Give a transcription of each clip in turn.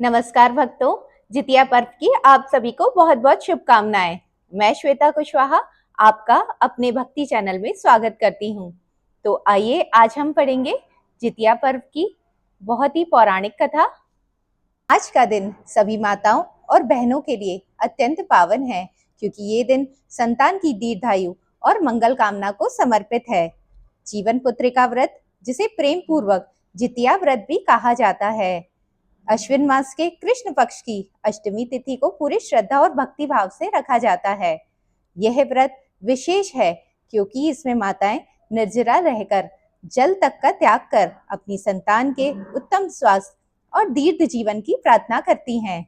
नमस्कार भक्तों, जितिया पर्व की आप सभी को बहुत बहुत शुभकामनाएं। मैं श्वेता कुशवाहा आपका अपने भक्ति चैनल में स्वागत करती हूँ। तो आइए आज हम पढ़ेंगे जितिया पर्व की बहुत ही पौराणिक कथा। आज का दिन सभी माताओं और बहनों के लिए अत्यंत पावन है, क्योंकि ये दिन संतान की दीर्घायु और मंगल कामना को समर्पित है। जीवन पुत्रिका व्रत, जिसे प्रेम पूर्वक जितिया व्रत भी कहा जाता है, अश्विन मास के कृष्ण पक्ष की अष्टमी तिथि को पूरी श्रद्धा और भक्ति भाव से रखा जाता है। यह व्रत विशेष है क्योंकि इसमें माताएं निर्जरा रहकर जल तक का त्याग कर अपनी संतान के उत्तम स्वास्थ्य और दीर्घ जीवन की प्रार्थना करती हैं।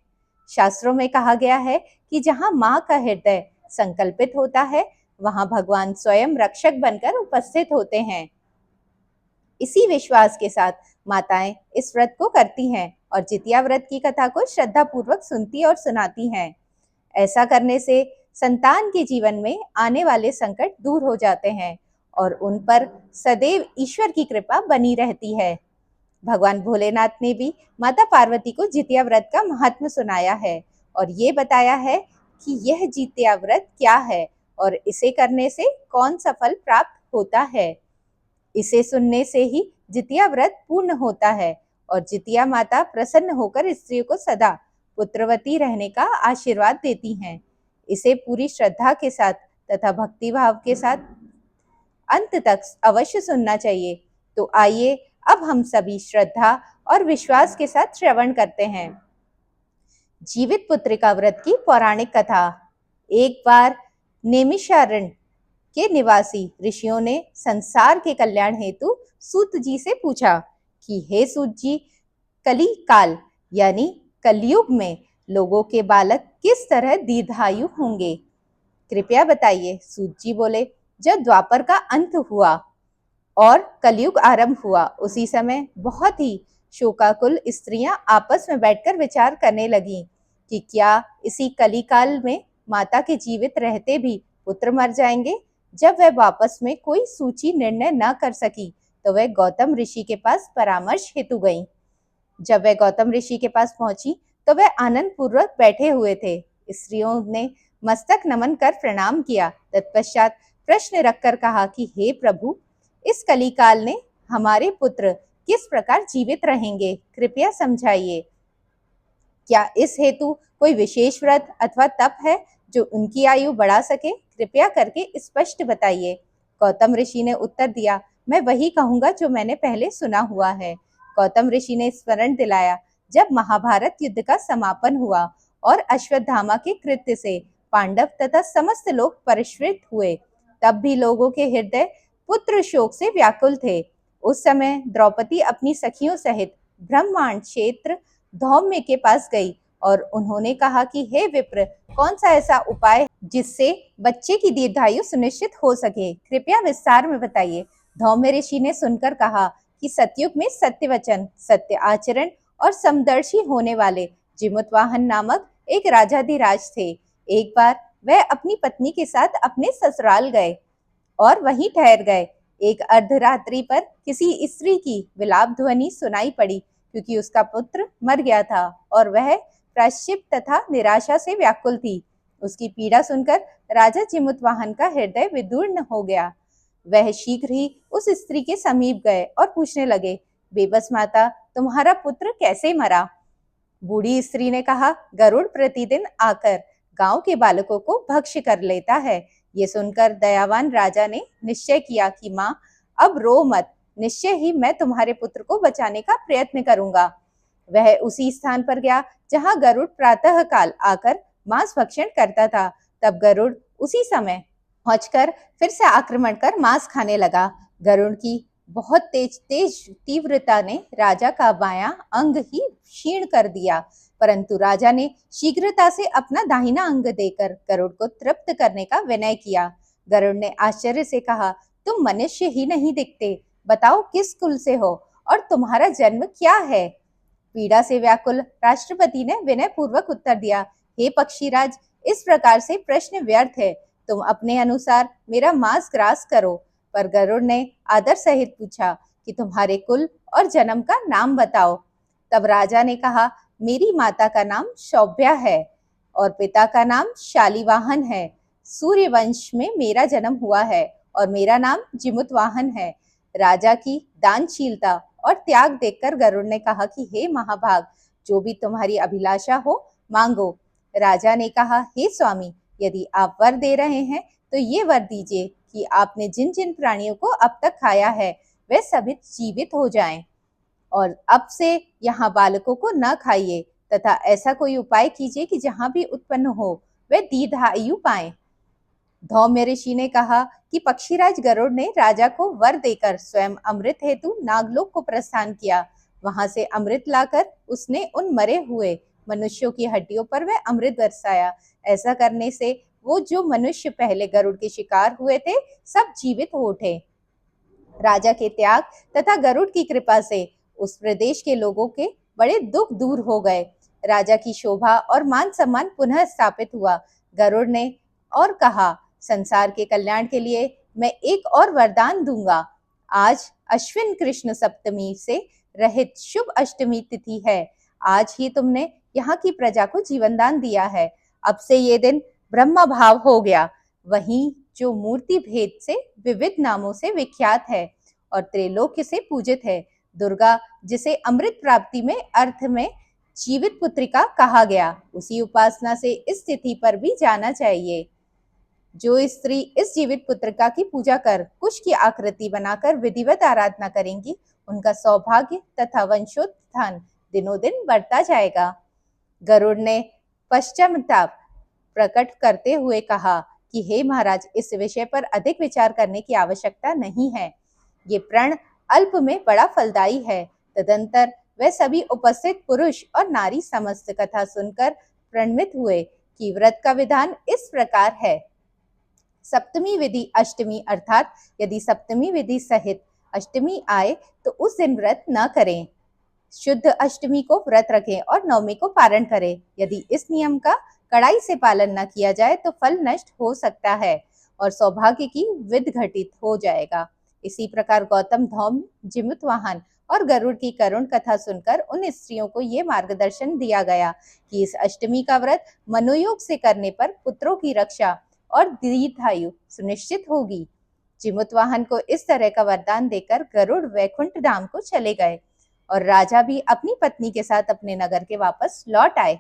शास्त्रों में कहा गया है कि जहाँ माँ का हृदय संकल्पित होता है, वहाँ भगवान स्वयं रक्षक बनकर उपस्थित होते हैं। इसी विश्वास के साथ माताएं इस व्रत को करती हैं और जितिया व्रत की कथा को श्रद्धा पूर्वक सुनती और सुनाती हैं। ऐसा करने से संतान के जीवन में आने वाले संकट दूर हो जाते हैं और उन पर सदैव ईश्वर की कृपा बनी रहती है। भगवान भोलेनाथ ने भी माता पार्वती को जितिया व्रत का महत्व सुनाया है और ये बताया है कि यह जितिया व्रत क्या है और इसे करने से कौन सा फल प्राप्त होता है। इसे सुनने से ही जितिया व्रत पूर्ण होता है और जितिया माता प्रसन्न होकर स्त्रियों को सदा पुत्रवती रहने का आशीर्वाद देती हैं। इसे पूरी श्रद्धा के साथ तथा भक्ति भाव के साथ अंत तक अवश्य सुनना चाहिए। तो आइए अब हम सभी श्रद्धा और विश्वास के साथ श्रवण करते हैं। जीवित पुत्रिका व्रत की पौराणिक कथा। एक बार नैमिषारण्य के निवासी ऋषियों ने संसार के कल्याण हेतु सूत जी से पूछा कि हे सूत जी, कली काल यानी कलयुग में लोगों के बालक किस तरह दीर्घायु होंगे, कृपया बताइए। सूत जी बोले, जब द्वापर का अंत हुआ और कलयुग आरंभ हुआ, उसी समय बहुत ही शोकाकुल स्त्रियां आपस में बैठकर विचार करने लगी कि क्या इसी कलिकाल में माता के जीवित रहते भी पुत्र मर जाएंगे। जब वह वापस में कोई सूची निर्णय न कर सकी तो वह गौतम ऋषि के पास परामर्श हेतु गई। जब वह गौतम ऋषि के पास पहुंची तो वह आनंद पूर्वक बैठे हुए थे। स्त्रियों ने मस्तक नमन कर प्रणाम किया। तत्पश्चात प्रश्न रखकर कहा कि हे प्रभु, इस कलिकाल में हमारे पुत्र किस प्रकार जीवित रहेंगे, कृपया समझाइए। क्या इस हेतु कोई विशेष व्रत अथवा तप है जो उनकी आयु बढ़ा सके, कृपया करके स्पष्ट बताइए। गौतम ऋषि ने उत्तर दिया, मैं वही कहूंगा जो मैंने पहले सुना हुआ है। गौतम ऋषि ने स्मरण दिलाया, जब महाभारत युद्ध का समापन हुआ और अश्वत्थामा के कृत्य से पांडव तथा समस्त लोग परिष्कृत हुए, तब भी लोगों के हृदय पुत्र शोक से व्याकुल थे। उस समय द्रौपदी अपनी सखियों सहित ब्रह्मांड क्षेत्र धौम्य के पास गई और उन्होंने कहा कि हे विप्र, कौन सा ऐसा उपाय जिससे बच्चे की दीर्घायु सुनिश्चित हो सके, कृपया विस्तार में बताइए। धौम्य ऋषि ने सुनकर कहा कि सतयुग में सत्य वचन, सत्य आचरण और समदर्शी होने वाले जिमुतवाहन नामक एक राजाधिराज थे। एक बार वह अपनी पत्नी के साथ अपने ससुराल गए और वहीं ठहर गए। एक अर्धरात्रि पर किसी स्त्री की विलाप ध्वनि सुनाई पड़ी, क्योंकि उसका पुत्र मर गया था और वह प्रायश्चित तथा निराशा से व्याकुल थी। उसकी पीड़ा सुनकर राजा जिमुतवाहन का हृदय विदीर्ण हो गया। वह शीघ्र ही उस स्त्री के समीप गए और पूछने लगे, बेबस माता, तुम्हारा पुत्र कैसे मरा। बूढ़ी स्त्री ने कहा, गरुड़ प्रतिदिन आकर गांव के बालकों को भक्ष्य कर लेता है। ये सुनकर दयावान राजा ने निश्चय किया कि माँ, अब रो मत, निश्चय ही मैं तुम्हारे पुत्र को बचाने का प्रयत्न करूंगा। वह उसी स्थान पर गया जहां गरुड़ प्रातः काल आकर मांस भक्षण करता था। तब गरुड़ उसी समय पहुंचकर फिर से आक्रमण कर मांस खाने लगा। गरुड़ की बहुत तेज तीव्रता ने राजा का बायां अंग ही क्षीण कर दिया, परंतु राजा ने शीघ्रता से अपना दाहिना अंग देकर गरुड़ को तृप्त करने का विनय किया। गरुड़ ने आश्चर्य से कहा, तुम मनुष्य ही नहीं दिखते, बताओ किस कुल से हो और तुम्हारा जन्म क्या है। पीड़ा से व्याकुल राष्ट्रपति ने विनय पूर्वक उत्तर दिया, हे पक्षीराज, इस प्रकार से प्रश्न व्यर्थ है, तुम अपने अनुसार मेरा मांस ग्रास करो। पर गरुड़ ने आदर सहित पूछा कि तुम्हारे कुल और जन्म का नाम बताओ। तब राजा ने कहा, मेरी माता का नाम शौभ्या है और पिता का नाम शालिवाहन है। सूर्यवंश में मेरा जन्म हुआ है और मेरा नाम जिमुतवाहन है। राजा की दानशीलता और त्याग देखकर गरुड़ ने कहा कि हे महाभाग, जो भी तुम्हारी अभिलाषा हो मांगो। राजा ने कहा, हे स्वामी, यदि आप वर दे रहे हैं तो ये वर दीजिए कि आपने जिन जिन प्राणियों को अब तक खाया है वे सभी जीवित हो जाएं और अब से यहाँ बालकों को न खाइए तथा ऐसा कोई उपाय कीजिए कि जहाँ भी उत्पन्न हो वे दीर्घायु पाएं। धौम्य ऋषि ने कहा कि पक्षीराज गरुड़ ने राजा को वर देकर स्वयं अमृत हेतु नागलोक को प्रस्थान किया। वहां से अमृत लाकर उसने उन मरे हुए मनुष्यों की हड्डियों पर वह अमृत बरसाया। ऐसा करने से वो जो मनुष्य पहले गरुड़ के शिकार हुए थे सब जीवित हो उठे। राजा के त्याग तथा गरुड़ की कृपा से उस प्रदेश के लोगों के बड़े दुख दूर हो गए। राजा की शोभा और मान सम्मान पुनः स्थापित हुआ। गरुड़ ने और कहा, संसार के कल्याण के लिए मैं एक और वरदान दूंगा। आज अश्विन कृष्ण सप्तमी से रहित शुभ अष्टमी तिथि है। आज ही तुमने यहाँ की प्रजा को जीवन दान दिया है। अब से ये दिन ब्रह्म भाव हो गया। वहीं जो मूर्ति भेद से विविध नामों से विख्यात है और त्रैलोक्य से पूजित है, दुर्गा, जिसे अमृत प्राप्ति में अर्थ में जीवित पुत्रिका कहा गया, उसी उपासना से इस तिथि पर भी जाना चाहिए। जो स्त्री इस जीवित पुत्रिका की पूजा कर कुश की आकृति बनाकर विधिवत आराधना करेंगी, उनका सौभाग्य तथा वंशोत्थान दिनों दिन बढ़ता जाएगा। गरुड़ ने पश्चाताप प्रकट करते हुए कहा कि हे महाराज, इस विषय पर अधिक विचार करने की आवश्यकता नहीं है। ये प्रण अल्प में बड़ा फलदायी है। तदंतर वह सभी उपस्थित पुरुष और नारी समस्त कथा सुनकर प्रणमित हुए कि व्रत का विधान इस प्रकार है। सप्तमी विधि अष्टमी, अर्थात यदि सप्तमी विधि सहित अष्टमी आए तो उस दिन व्रत न करें। शुद्ध अष्टमी को व्रत रखें और नवमी को पारण करें। यदि इस नियम का कड़ाई से पालन न किया जाए तो फल नष्ट हो सकता है और सौभाग्य की विधि घटित हो जाएगा। इसी प्रकार गौतम, धौम्य, जिमुतवाहन और गरुड़ की करुण कथा सुनकर उन स्त्रियों को ये मार्गदर्शन दिया गया कि इस अष्टमी का व्रत मनोयोग से करने पर पुत्रों की रक्षा और दीर्घायु सुनिश्चित होगी। जिमुतवाहन को इस तरह का वरदान देकर गरुड़ वैकुंठ धाम को चले गए और राजा भी अपनी पत्नी के साथ अपने नगर के वापस लौट आए।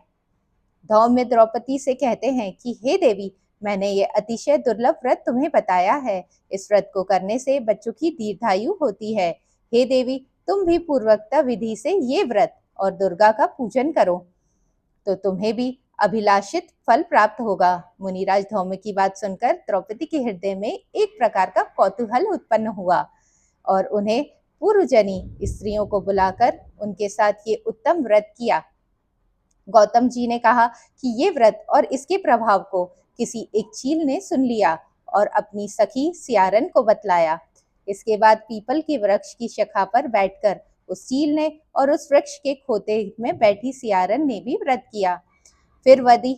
धौम्य द्रौपदी से कहते हैं कि हे देवी, मैंने ये अतिशय दुर्लभ व्रत तुम्हें बताया है। इस व्रत को करने से बच्चों की दीर्घायु होती है। हे देवी, तुम भी पूर्वोक्त विधि से ये व्रत और दुर्गा का पूजन करो तो तुम्हें भी अभिलाषित फल प्राप्त होगा। मुनिराज धौम्य की बात सुनकर द्रौपदी के हृदय में एक प्रकार का कौतूहल उत्पन्न हुआ और उन्हें पूर्वजनी स्त्रियों को बुलाकर उनके साथ ये उत्तम व्रत किया। गौतम जी ने कहा कि ये व्रत और इसके प्रभाव को किसी एक चील ने सुन लिया और अपनी सखी सियारन को बतलाया। इसके बाद पीपल के वृक्ष की शाखा पर बैठकर उस चील ने और उस वृक्ष के खोते में बैठी सियारन ने भी व्रत किया। फिर वदी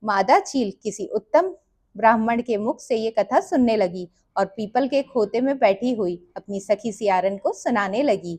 मादा चील किसी उत्तम ब्राह्मण के मुख से ये कथा सुनने लगी और पीपल के खोते में बैठी हुई अपनी सखी सियारन को सुनाने लगी।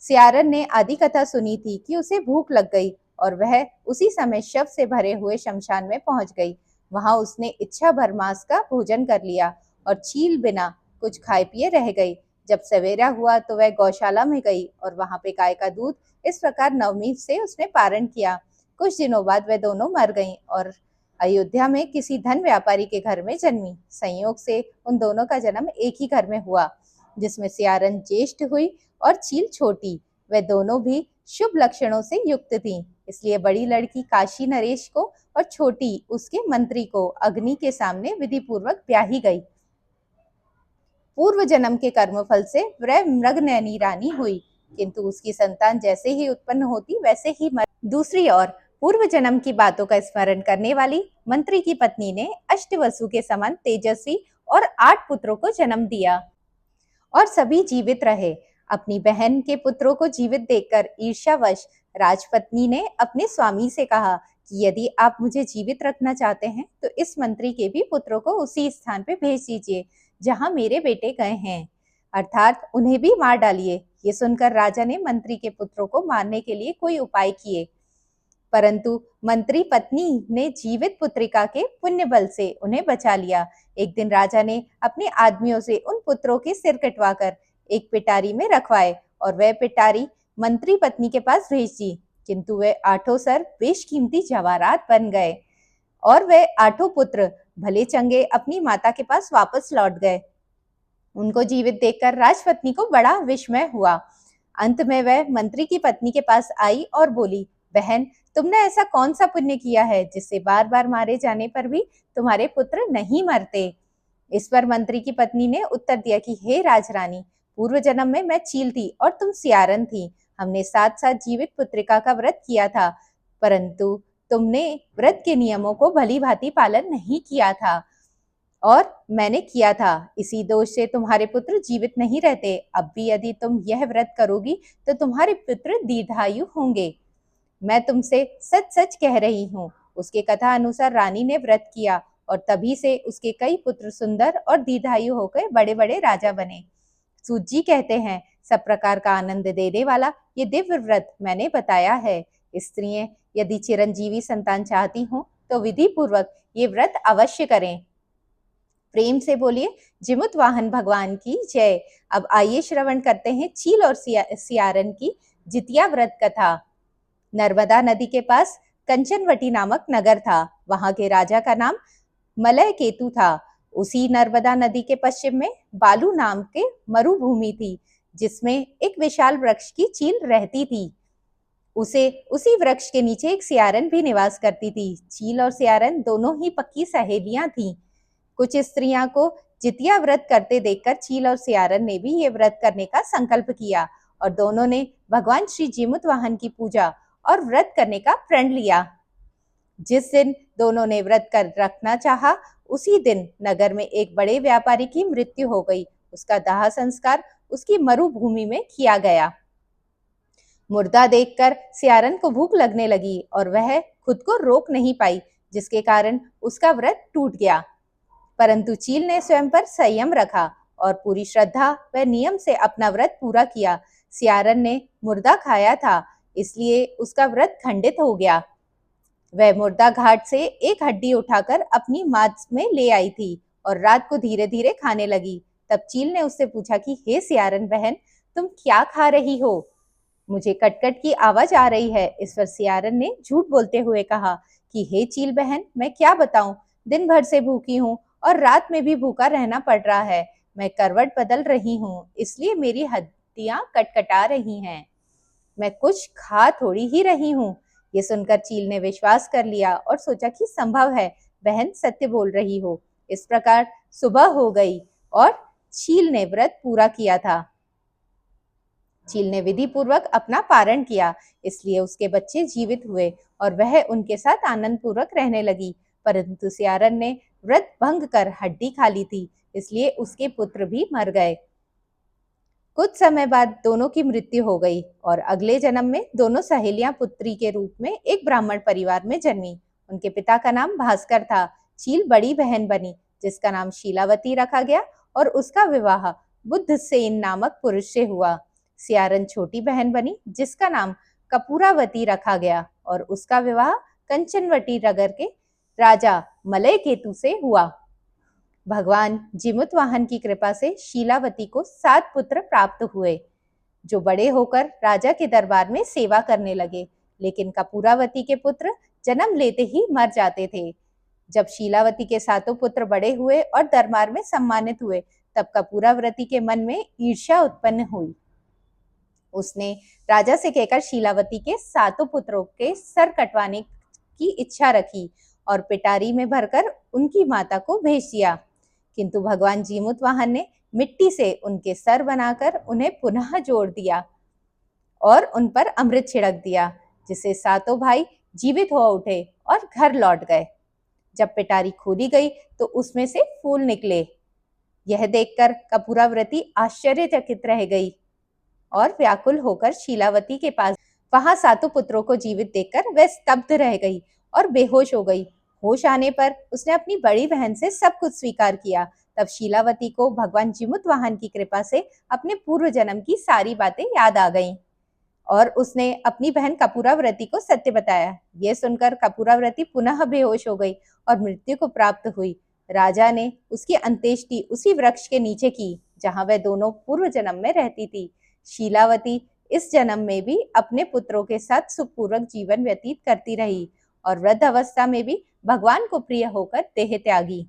सियारन ने आदि कथा सुनी थी कि उसे भूख लग गई और वह उसी समय शव से भरे हुए शमशान में पहुंच गई। वहां उसने इच्छा भर मांस का भोजन कर लिया और चील बिना कुछ खाए पिए रह गई। जब सवेरा हुआ तो वह गौशाला में गई और वहां पे गाय का दूध इस प्रकार नवमी से उसने पारण किया। कुछ दिनों बाद वह दोनों मर गईं और अयोध्या में किसी धन व्यापारी के घर में जन्मी। संयोग से उन दोनों का जन्म एक ही घर में हुआ, जिसमें सियारन ज्येष्ठ हुई और चील छोटी। वे दोनों भी शुभ लक्षणों से युक्त थीं, इसलिए बड़ी लड़की काशी नरेश को और छोटी उसके मंत्री को अग्नि के सामने विधि पूर्वक ब्याही गई। पूर्व जन्म के कर्मफल से वह मृगनयनी रानी हुई, किंतु उसकी संतान जैसे ही उत्पन्न होती वैसे ही मर। दूसरी ओर पूर्व जन्म की बातों का स्मरण करने वाली मंत्री की पत्नी ने अष्टवसु के समान तेजस्वी और 8 पुत्रों को जन्म दिया और सभी जीवित रहे। अपनी बहन के पुत्रों को जीवित देखकर ईर्ष्यावश राजपत्नी ने अपने स्वामी से कहा कि यदि आप मुझे जीवित रखना चाहते हैं तो इस मंत्री के भी पुत्रों को उसी स्थान पे भेज दीजिए जहां मेरे बेटे गए हैं, अर्थात उन्हें भी मार डालिए। ये सुनकर राजा ने मंत्री के पुत्रों को मारने के लिए कोई उपाय किए। परंतु मंत्री पत्नी ने जीवित पुत्रिका के पुण्य बल से उन्हें बचा लिया। एक दिन राजा ने अपने आदमियों से उन पुत्रों के सिर कटवाकर एक पिटारी में रखवाए और वह पिटारी मंत्री पत्नी के पास भेज दी, किंतु वे 8 सर बेशकीमती जवाहरात बन गए और वे 8 पुत्र भले चंगे अपनी माता के पास वापस लौट गए। उनको जीवित देखकर राजपत्नी को बड़ा विस्मय हुआ। अंत में वह मंत्री की पत्नी के पास आई और बोली, बहन, तुमने ऐसा कौन सा पुण्य किया है जिससे बार बार मारे जाने पर भी तुम्हारे पुत्र नहीं मरते? इस पर मंत्री की पत्नी ने उत्तर दिया कि हे राजरानी, पूर्व जन्म में मैं चील थी और तुम सियारन थी। हमने साथ साथ जीवित पुत्रिका का व्रत किया था, परंतु तुमने व्रत के नियमों को भली भांति पालन नहीं किया था और मैंने किया था। इसी दोष से तुम्हारे पुत्र जीवित नहीं रहते। अब भी यदि तुम यह व्रत करोगी तो तुम्हारे पुत्र दीर्घायु होंगे। मैं तुमसे सच सच कह रही हूँ। उसके कथा अनुसार रानी ने व्रत किया और तभी से उसके कई पुत्र सुंदर और दीर्घायु होकर बड़े बड़े राजा बने। सूत जी कहते हैं, सब प्रकार का आनंद देने वाला ये दिव्य व्रत मैंने बताया है। स्त्रियां यदि चिरंजीवी संतान चाहती हों तो विधि पूर्वक ये व्रत अवश्य करें। प्रेम से बोलिए जिमुत वाहन भगवान की जय। अब आइए श्रवण करते हैं चील और सियारन की जितिया व्रत कथा। नर्मदा नदी के पास कंचनवटी नामक नगर था। वहां के राजा का नाम मलय केतु था। उसी नर्मदा नदी के पश्चिम में बालू नाम के मरुभूमि थी, जिसमें एक विशाल वृक्ष की चील रहती थी। उसी वृक्ष के नीचे एक सियारन भी निवास करती थी। चील और सियारन दोनों ही पक्की सहेलियां थीं। कुछ स्त्रियां को जितिया व्रत करते देखकर चील और सियारन ने भी ये व्रत करने का संकल्प किया और दोनों ने भगवान श्री जीमुत वाहन की पूजा और व्रत करने का प्रण लिया। जिस दिन दोनों ने व्रत कर रखना चाहा, उसी दिन नगर में एक बड़े व्यापारी की मृत्यु हो गई। उसका दाह संस्कार उसकी मरुभूमि में किया गया। मुर्दा देखकर सियारन को भूख लगने लगी और वह खुद को रोक नहीं पाई, जिसके कारण उसका व्रत टूट गया। परंतु चील ने स्वयं पर संयम रखा और पूरी श्रद्धा व नियम से अपना व्रत पूरा किया। सियारन ने मुर्दा खाया था, इसलिए उसका व्रत खंडित हो गया। वह मुर्दा घाट से एक हड्डी उठाकर अपनी मांस में ले आई थी और रात को धीरे धीरे खाने लगी। तब चील ने उससे पूछा कि हे सियारन बहन, तुम क्या खा रही हो? मुझे कटकट की आवाज आ रही है। इस पर सियारन ने झूठ बोलते हुए कहा कि हे चील बहन, मैं क्या बताऊं, दिन भर से भूखी हूँ और रात में भी भूखा रहना पड़ रहा है। मैं करवट बदल रही हूँ, इसलिए मेरी हड्डियां कटकटा रही हैं। मैं कुछ खा थोड़ी ही रही हूँ। ये सुनकर चील ने विश्वास कर लिया और सोचा कि संभव है बहन सत्य बोल रही हो। इस प्रकार सुबह हो गई और चील ने व्रत पूरा किया था। चील ने विधि पूर्वक अपना पारण किया, इसलिए उसके बच्चे जीवित हुए और वह उनके साथ आनंद पूर्वक रहने लगी। परंतु सियारन ने व्रत भंग कर हड्डी खा ली थी, इसलिए उसके पुत्र भी मर गए। कुछ समय बाद दोनों की मृत्यु हो गई और अगले जन्म में दोनों सहेलियां पुत्री के रूप में एक ब्राह्मण परिवार में जन्मी। उनके पिता का नाम भास्कर था। चील बड़ी बहन बनी, जिसका नाम शीलावती रखा गया और उसका विवाह बुद्धसेन नामक पुरुष से हुआ। सियारन छोटी बहन बनी, जिसका नाम कपूरावती रखा गया और उसका विवाह कंचनवटी नगर के राजा मलय केतु से हुआ। भगवान जिमुत वाहन की कृपा से शीलावती को 7 पुत्र प्राप्त हुए, जो बड़े होकर राजा के दरबार में सेवा करने लगे। लेकिन कपूरावती के पुत्र जन्म लेते ही मर जाते थे। जब शीलावती के 7 पुत्र बड़े हुए और दरबार में सम्मानित हुए, तब कपूरावती के मन में ईर्ष्या उत्पन्न हुई। उसने राजा से कहकर शीलावती के 7 पुत्रों के सर कटवाने की इच्छा रखी और पिटारी में भरकर उनकी माता को भेज दिया। किंतु भगवान जीमुत वाहन ने मिट्टी से उनके सर बनाकर उन्हें पुनः जोड़ दिया और उन पर अमृत छिड़क दिया, जिससे 7 भाई जीवित हो उठे और घर लौट गए। जब पिटारी खोली गई तो उसमें से फूल निकले। यह देखकर कपूरावती आश्चर्यचकित रह गई और व्याकुल होकर शीलावती के पास वहां 7 पुत्रों को जीवित देखकर वह स्तब्ध रह गई और बेहोश हो गई। होश आने पर उसने अपनी बड़ी बहन से सब कुछ स्वीकार किया। तब शीलावती को भगवान जिमुत वाहन की कृपा से अपने पूर्व जन्म की सारी बातें याद आ गईं और उसने अपनी बहन कपूरावृति को सत्य बताया। यह सुनकर कपूरावृति पुनः बेहोश हो गई और मृत्यु को प्राप्त हुई। राजा ने उसकी अंत्येष्टि उसी वृक्ष के नीचे की जहां वह दोनों पूर्व जन्म में रहती थी। शीलावती इस जन्म में भी अपने पुत्रों के साथ सुखपूर्वक जीवन व्यतीत करती रही और वृद्ध अवस्था में भी भगवान को प्रिय होकर देह त्यागी।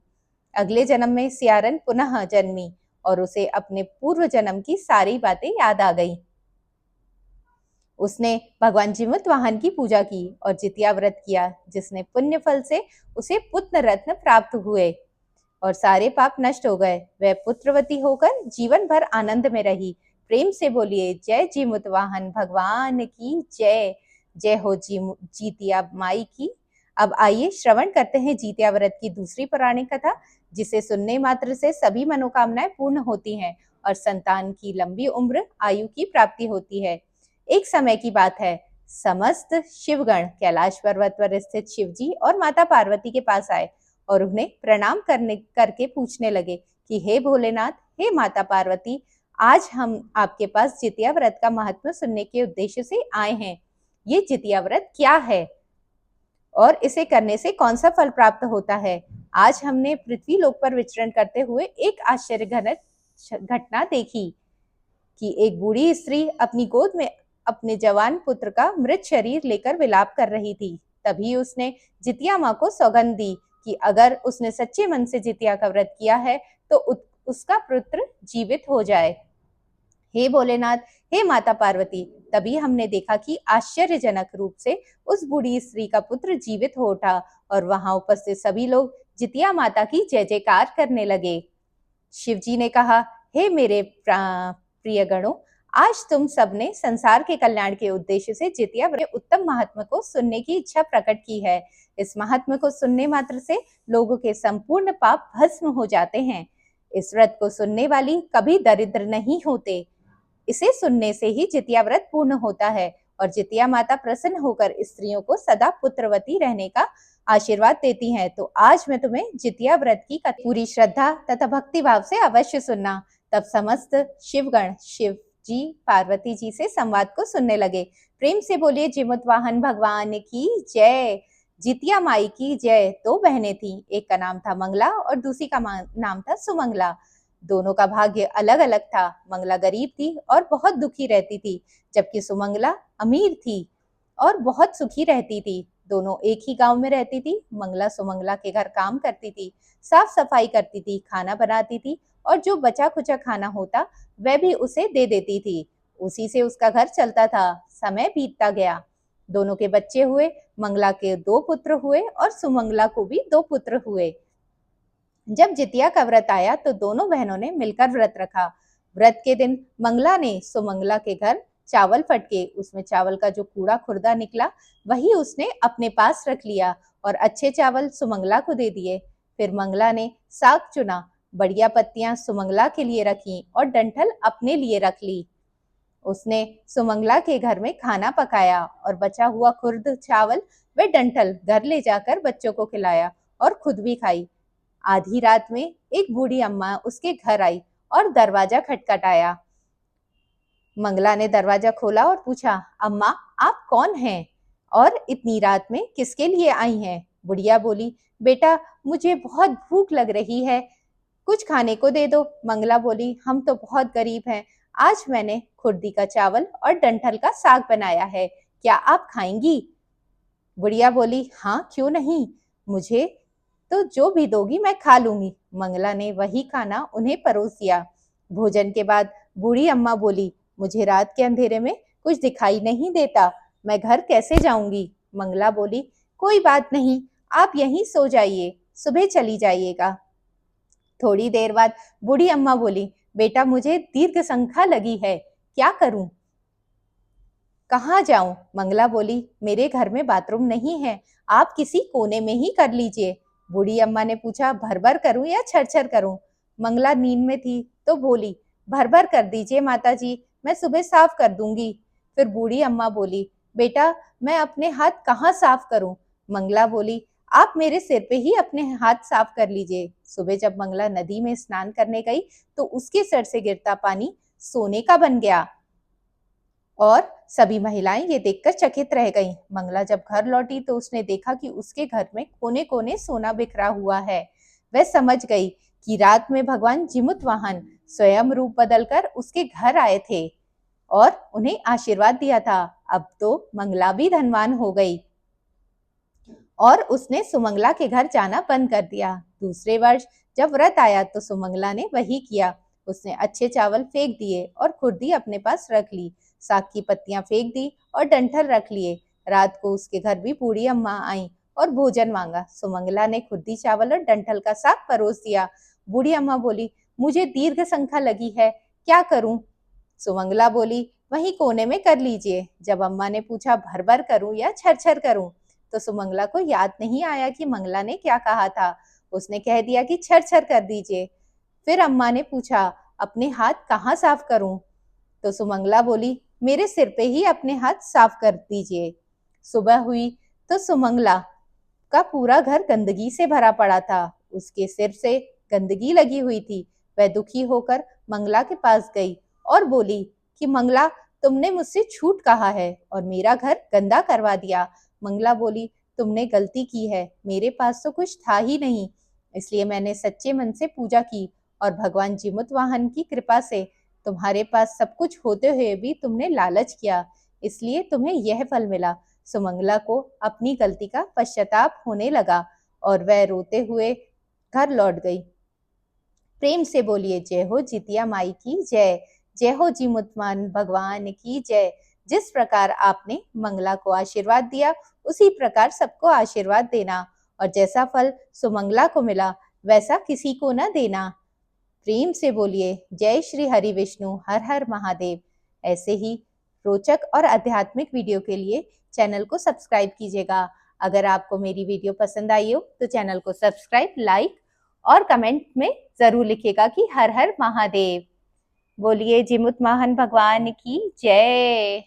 अगले जन्म में सियारन पुनः जन्मी और उसे अपने पूर्व जन्म की सारी बातें याद आ गई। उसने भगवान जीमूतवाहन की पूजा की और जितिया व्रत किया, जिसने पुण्य फल से उसे पुत्र रत्न प्राप्त हुए और सारे पाप नष्ट हो गए। वह पुत्रवती होकर जीवन भर आनंद में रही। प्रेम से बोलिए जय जीमूतवाहन भगवान की जय। जय हो जीतिया माई की। अब आइए श्रवण करते हैं जीतिया व्रत की दूसरी पौराणिक कथा, जिसे सुनने मात्र से सभी मनोकामनाएं पूर्ण होती हैं और संतान की लंबी उम्र आयु की प्राप्ति होती है। एक समय की बात है, समस्त शिवगण कैलाश पर्वत पर स्थित शिवजी और माता पार्वती के पास आए और उन्हें प्रणाम करके पूछने लगे कि हे भोलेनाथ, हे माता पार्वती, आज हम आपके पास जितिया व्रत का महत्व सुनने के उद्देश्य से आए हैं। ये जितिया व्रत क्या है और इसे करने से कौन सा फल प्राप्त होता है? आज हमने पृथ्वी लोक पर विचरण करते हुए एक आश्चर्यजनक घटना देखी कि एक बूढ़ी स्त्री अपनी गोद में अपने जवान पुत्र का मृत शरीर लेकर विलाप कर रही थी। तभी उसने जितिया माँ को सौगंध दी कि अगर उसने सच्चे मन से जितिया का व्रत किया है तो उसका पुत्र जीवित हो जाए। हे भोलेनाथ, हे माता पार्वती, तभी हमने देखा कि आश्चर्यजनक रूप से उस बूढ़ी स्त्री का पुत्र जीवित हो उठा और वहां उपस्थित सभी लोग जितिया माता की जय जयकार करने लगे। शिवजी ने कहा, हे मेरे प्रिय गणों, आज तुम सबने संसार के कल्याण के उद्देश्य से जितिया व्रत के उत्तम महात्म को सुनने की इच्छा प्रकट की है। इस महात्म को सुनने मात्र से लोगों के संपूर्ण पाप भस्म हो जाते हैं। इस व्रत को सुनने वाली कभी दरिद्र नहीं होते। इसे सुनने से ही जितिया व्रत पूर्ण होता है और जितिया माता प्रसन्न होकर स्त्रियों को सदा पुत्रवती रहने का आशीर्वाद देती हैं। तो आज मैं तुम्हें जितिया व्रत की पूरी श्रद्धा तथा भक्ति भाव से अवश्य सुनना। तब समस्त शिवगण शिव जी पार्वती जी से संवाद को सुनने लगे। प्रेम से बोलिए जीमूतवाहन भगवान की जय। जितिया माई की जय। दो बहनें थीं, एक का नाम था मंगला और दूसरी का नाम था सुमंगला। दोनों का भाग्य अलग अलग था। मंगला गरीब थी और बहुत दुखी रहती थी, जबकि सुमंगला अमीर थी और बहुत सुखी रहती थी। दोनों एक ही गांव में रहती थी। मंगला सुमंगला के घर काम करती थी, साफ सफाई करती थी, खाना बनाती थी और जो बचा खुचा खाना होता वह भी उसे दे देती थी। उसी से उसका घर चलता था। समय बीतता गया। दोनों के बच्चे हुए। मंगला के 2 पुत्र हुए और सुमंगला को भी 2 पुत्र हुए। जब जितिया का व्रत आया तो दोनों बहनों ने मिलकर व्रत रखा। व्रत के दिन मंगला ने सुमंगला के घर चावल फटके, उसमें चावल का जो कूड़ा खुर्दा निकला वही उसने अपने पास रख लिया और अच्छे चावल सुमंगला को दे दिए। फिर मंगला ने साग चुना, बढ़िया पत्तियां सुमंगला के लिए रखी और डंठल अपने लिए रख ली। उसने सुमंगला के घर में खाना पकाया और बचा हुआ खुर्द चावल व डंठल घर ले जाकर बच्चों को खिलाया और खुद भी खाई। आधी रात में एक बूढ़ी अम्मा उसके घर आई और दरवाजा खटखटाया। मंगला ने दरवाजा खोला और पूछा, अम्मा आप कौन हैं और इतनी रात में किसके लिए आई हैं? बुढ़िया बोली, बेटा मुझे बहुत भूख लग रही है, कुछ खाने को दे दो। मंगला बोली, हम तो बहुत गरीब हैं, आज मैंने खुर्दी का चावल और डंठल का साग बनाया है, क्या आप खाएंगी? बुढ़िया बोली, हाँ क्यों नहीं, मुझे तो जो भी दोगी मैं खा लूंगी। मंगला ने वही खाना उन्हें परोस दिया। भोजन के बाद बूढ़ी अम्मा बोली, मुझे रात के अंधेरे में कुछ दिखाई नहीं देता, मैं घर कैसे जाऊंगी? मंगला बोली, कोई बात नहीं, आप यहीं सो जाइए, सुबह चली जाइएगा। थोड़ी देर बाद बूढ़ी अम्मा बोली, बेटा मुझे दीर्घ संख्या लगी है, क्या करूं? कहाँ जाऊं? मंगला बोली, मेरे घर में बाथरूम नहीं है, आप किसी कोने में ही कर लीजिए। बूढ़ी अम्मा ने पूछा, भर भर करूं या छर करूं? मंगला नींद में थी तो बोली, भर भर कर दीजिए माता जी, मैं सुबह साफ कर दूंगी। फिर बूढ़ी अम्मा बोली, बेटा मैं अपने हाथ कहाँ साफ करूं? मंगला बोली, आप मेरे सिर पे ही अपने हाथ साफ कर लीजिए। सुबह जब मंगला नदी में स्नान करने गई तो उसके सर से गिरता पानी सोने का बन गया। और सभी महिलाएं ये देखकर चकित रह गईं। मंगला जब घर लौटी तो उसने देखा कि उसके घर में कोने कोने सोना बिखरा हुआ है। वह समझ गई कि रात में भगवान जिमुतवाहन स्वयं रूप बदलकर उसके घर आए थे और उन्हें आशीर्वाद दिया था। अब तो मंगला भी धनवान हो गई और उसने सुमंगला के घर जाना बंद कर दिया। दूसरे वर्ष जब व्रत आया तो सुमंगला ने वही किया। उसने अच्छे चावल फेंक दिए और खुर्दी अपने पास रख ली, साग की पत्तियां फेंक दी और डंठल रख लिए। रात को उसके घर भी बूढ़ी अम्मा आई और भोजन मांगा। सुमंगला ने खुर्दी चावल और डंठल का साग परोस दिया। बूढ़ी अम्मा बोली, मुझे दीर्घ संख्या लगी है, क्या करूं? सुमंगला बोली, वहीं कोने में कर लीजिए। जब अम्मा ने पूछा भर भर करूं या छर छर करूं, तो सुमंगला को याद नहीं आया कि मंगला ने क्या कहा था। उसने कह दिया कि छर छर कर दीजिए। फिर अम्मा ने पूछा, अपने हाथ कहाँ साफ करूं? तो सुमंगला बोली, मेरे सिर पे ही अपने हाथ साफ कर दीजिए। सुबह हुई तो सुमंगला का पूरा घर गंदगी से भरा पड़ा था। उसके सिर से गंदगी लगी हुई थी। वह दुखी होकर मंगला के पास गई और बोली कि मंगला, तुमने मुझसे झूठ कहा है और मेरा घर गंदा करवा दिया। मंगला बोली, तुमने गलती की है, मेरे पास तो कुछ था ही नहीं, इसलिए मैंने सच्चे मन से पूजा की और भगवान जिमुतवाहन की कृपा से तुम्हारे पास सब कुछ होते हुए भी तुमने लालच किया, इसलिए तुम्हें यह फल मिला। सुमंगला को अपनी गलती का पश्चाताप होने लगा और वह रोते हुए घर लौट गई। प्रेम से बोलिए जय हो जितिया माई की जय, जय हो जिमुतवाहन भगवान की जय। जिस प्रकार आपने मंगला को आशीर्वाद दिया उसी प्रकार सबको आशीर्वाद देना और जैसा फल सुमंगला को मिला वैसा किसी को न देना। प्रेम से बोलिए जय श्री हरि विष्णु हर हर महादेव। ऐसे ही रोचक और आध्यात्मिक वीडियो के लिए चैनल को सब्सक्राइब कीजिएगा। अगर आपको मेरी वीडियो पसंद आई हो तो चैनल को सब्सक्राइब, लाइक और कमेंट में जरूर लिखिएगा कि हर हर महादेव। बोलिए जिमुतवाहन भगवान की जय।